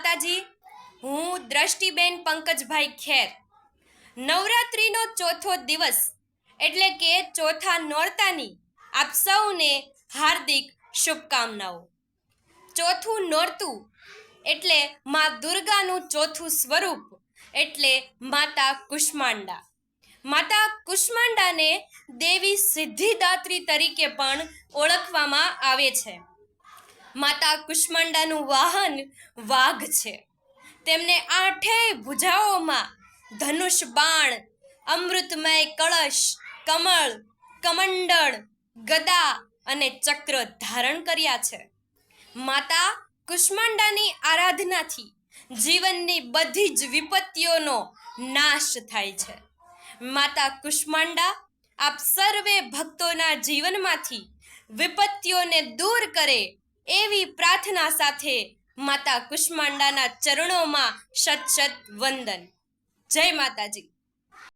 માતાજી, હું દ્રષ્ટિબેન પંકજભાઈ ખેર. નવરાત્રિનો ચોથો દિવસ એટલે કે ચોથા નોરતાની આપ સૌને હાર્દિક શુભકામનાઓ. ચોથું નોરતું એટલે માં દુર્ગાનું ચોથું સ્વરૂપ એટલે માતા કુષ્માંડા. માતા કુષ્માંડાને દેવી સિદ્ધિદાત્રી તરીકે પણ ઓળખવામાં આવે છે. માતા કુષ્માંડાનું વાહન વાઘ છે. તેમને આઠેય ભુજાઓમાં ધનુષ બાણ, અમૃતમય કળશ, કમળ, કમંડળ, ગદા અને ચક્ર ધારણ કર્યા છે. માતા કુષ્માંડાની આરાધનાથી જીવનની બધી જ વિપત્તિઓનો નાશ થાય છે. માતા કુષ્માંડા આપ સર્વે ભક્તોના જીવનમાંથી વિપત્તિઓને દૂર કરે એવી પ્રાર્થના સાથે માતા કુષ્માંડાના ચરણોમાં શત શત વંદન. જય માતાજી.